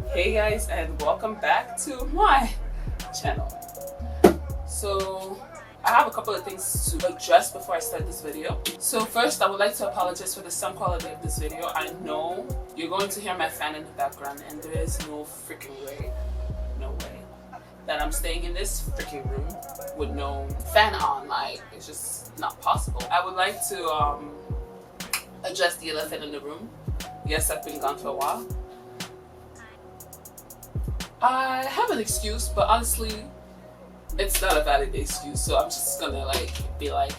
Hey guys, and welcome back to my channel. So I have a couple of things to address before I start this video. So first, I would like to apologize for the sound quality of this video. I know you're going to hear my fan in the background, and there is no freaking way, that I'm staying in this freaking room with no fan on. Like, it's just not possible. I would like to address the elephant in the room. Yes, I've been gone for a while. I have an excuse, but honestly, it's not a valid excuse. So I'm just gonna be like,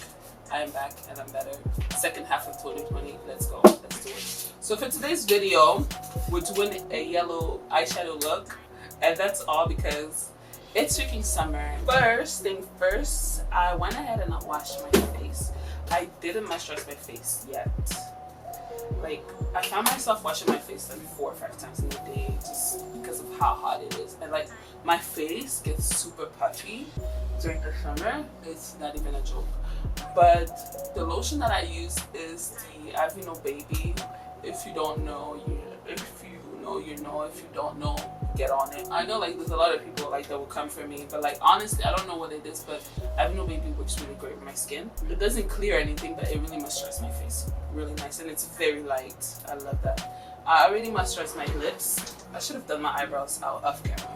I'm back and I'm better. Second half of 2020, let's go, let's do it. So for today's video, we're doing a yellow eyeshadow look, and that's all because it's freaking summer. First thing first, I went ahead and I washed my face. I didn't moisturize my face yet. Like, I found myself washing my face like 4 or 5 times in a day just because of how hot it is. And like, my face gets super puffy during the summer. It's not even a joke. But the lotion that I use is the Aveeno Baby. If you don't know, if you know, you know. If you don't know, get on it. I know like there's a lot of people like that will come for me, but like honestly, I don't know what it is, but Aveeno Baby works really great with my skin. It doesn't clear anything, but it really moisturizes my face really nice, and it's very light. I love that. I already moisturized my lips. I should have done my eyebrows out off camera.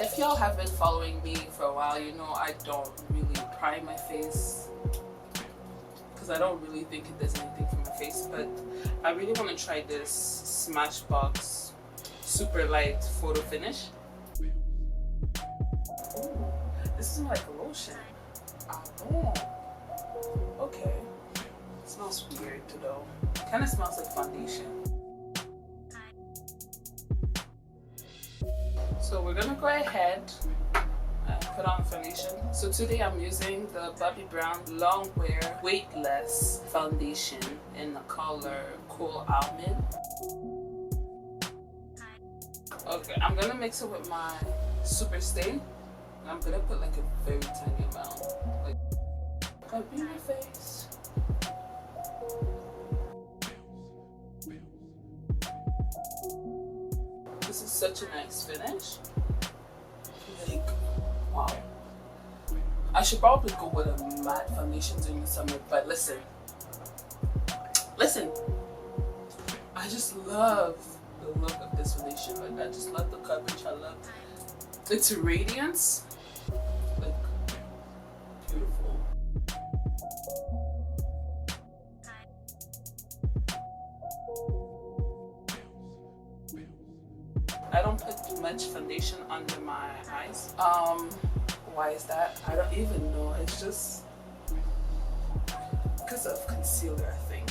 If y'all have been following me for a while, you know I don't really prime my face because I don't really think it does anything for my face, but I really want to try this Smashbox super light photo finish. Ooh, this is like a lotion. Oh, okay. It smells weird though. Kind of smells like foundation. So we're gonna go ahead and put on foundation. So today I'm using the Bobbi Brown Long Wear Weightless Foundation in the color Cool Almond. Okay, I'm gonna mix it with my Super Stay. And I'm gonna put like a very tiny amount. Like, gotta be my face. This is such a nice finish. Like, wow. I should probably go with a matte foundation during the summer, but listen. I just love the look of this foundation. Like, I just love the coverage. I love its radiance. Like, beautiful. I don't put much foundation under my eyes. Why is that? I don't even know. It's just because of concealer, I think.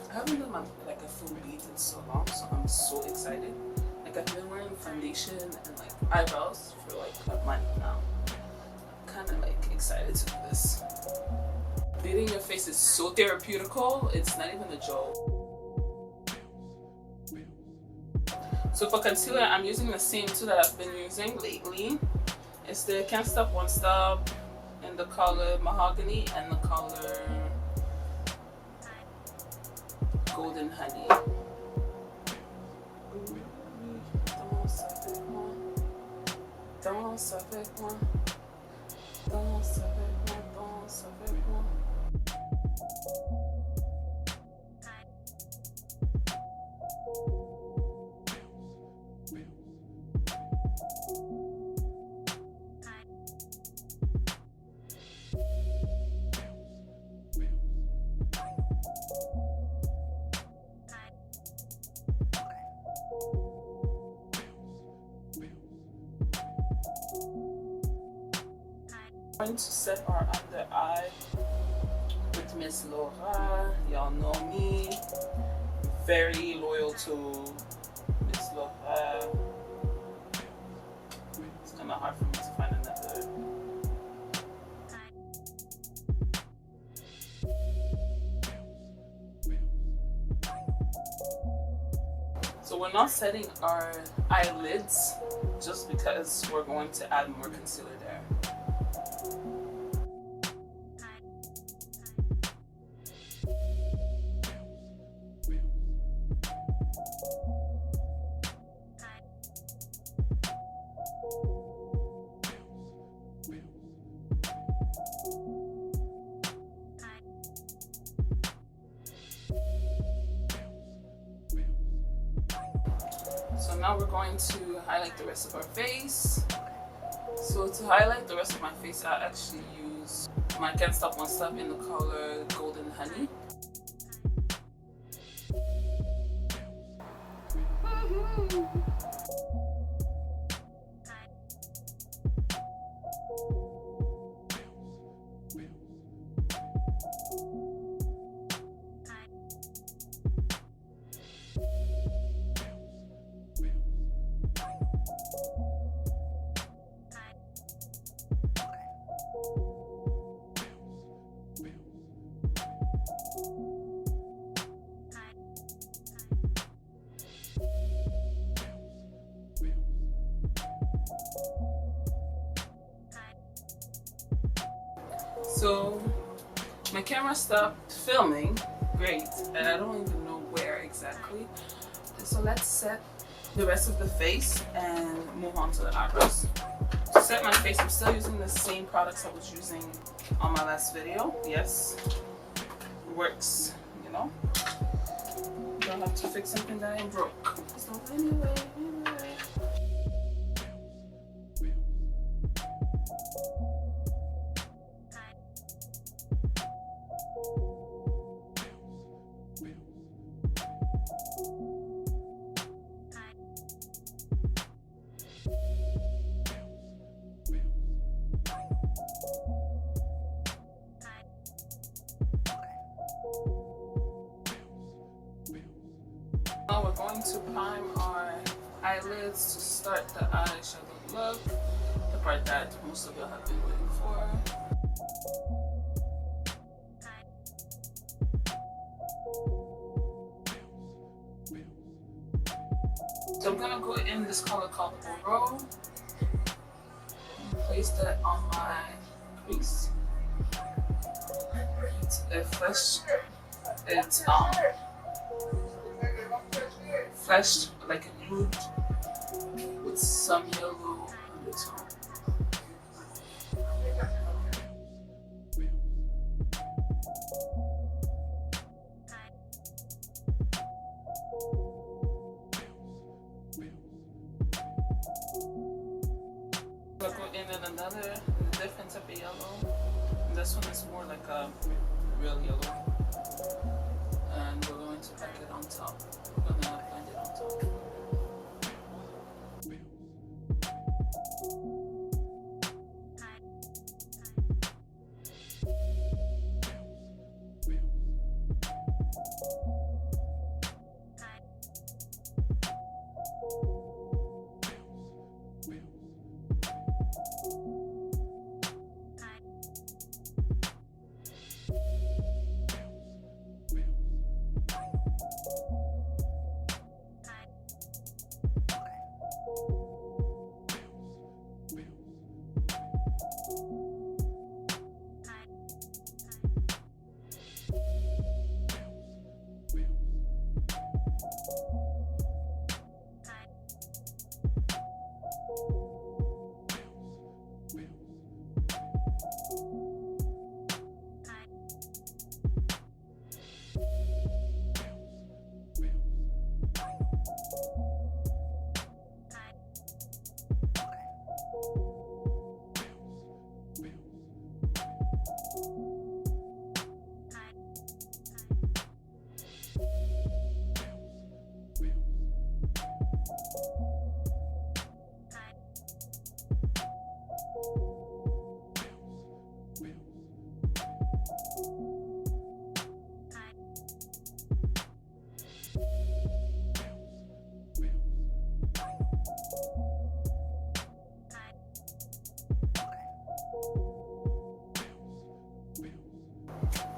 I haven't done like a full beat in so long, so I'm so excited. Like, I've been wearing foundation and like eyebrows for like a month now. I'm kind of like excited to do this. Beating your face is so therapeutical. It's not even a joke. So for concealer, I'm using the same two that I've been using lately. It's the Can't Stop Won't Stop in the color Mahogany and the color Golden Honey. Danse avec moi. Danse avec moi. Danse avec moi. I'm going to set our under eye with Miss Laura. Y'all know me. Very loyal to Miss Laura. It's kind of hard for me to find another. So we're not setting our eyelids just because we're going to add more concealer there. So now we're going to highlight the rest of our face. So to highlight the rest of my face, I actually use my Can't Stop Won't Stop in the color Golden Honey. So my camera stopped filming, great, and I don't even know where exactly. So let's set the rest of the face and move on to the eyebrows. To set my face, I'm still using the same products I was using on my last video. Yes, it works, you know. You don't have to fix something that ain't broke. So anyway. Now we're going to prime our eyelids to start the eyeshadow look, the part that most of y'all have been waiting for. So I'm gonna go in this color called Oro and place that on my crease. It's a flesh. It's fleshed like a nude with some yellow undertone. I'll go in another different type of yellow. This one is more like a real yellow. And we're going to pack it on top. We're going to blend it on top.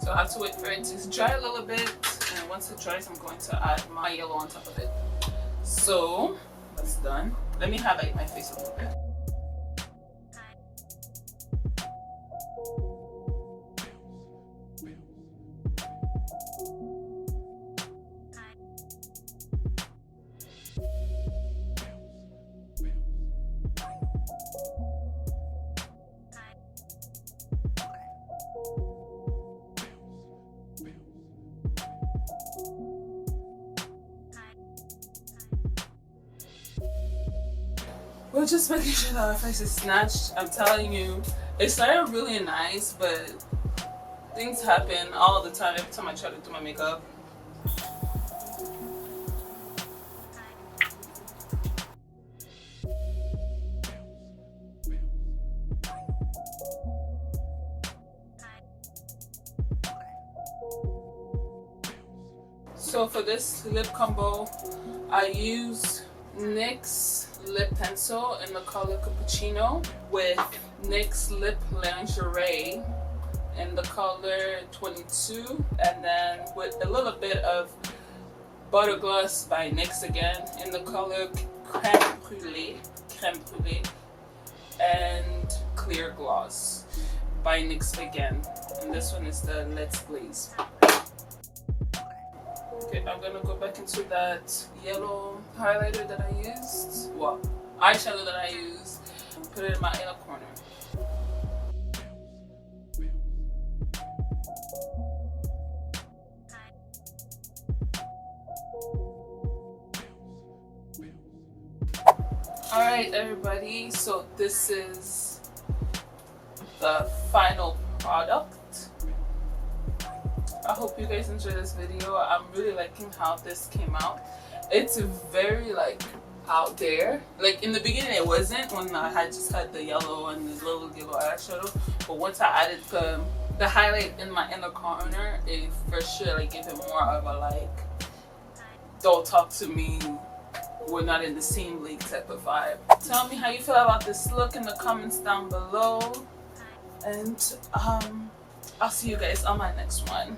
So I have to wait for it to dry a little bit, and once it dries, I'm going to add my yellow on top of it. So that's done. Let me highlight my face a little bit. But just making sure that our face is snatched. I'm telling you, it started really nice, but things happen all the time every time I try to do my makeup. So for this lip combo, I use NYX lip pencil in the color Cappuccino with NYX lip lingerie in the color 22, and then with a little bit of Butter Gloss by NYX again in the color Crème Brûlée, and Clear Gloss by NYX again. And this one is the Let's Glaze. Okay, I'm gonna go back into that yellow highlighter that I used. Well, eyeshadow that I used. Put it in my inner corner. Alright everybody, so this is the final product. I hope you guys enjoyed this video. I'm really liking how this came out. It's very like out there. Like in the beginning it wasn't, when I had just had the yellow and the little yellow eyeshadow. But once I added the highlight in my inner corner, it for sure like gave it more of a like, don't talk to me, we're not in the same league type of vibe. Tell me how you feel about this look in the comments down below. And I'll see you guys on my next one.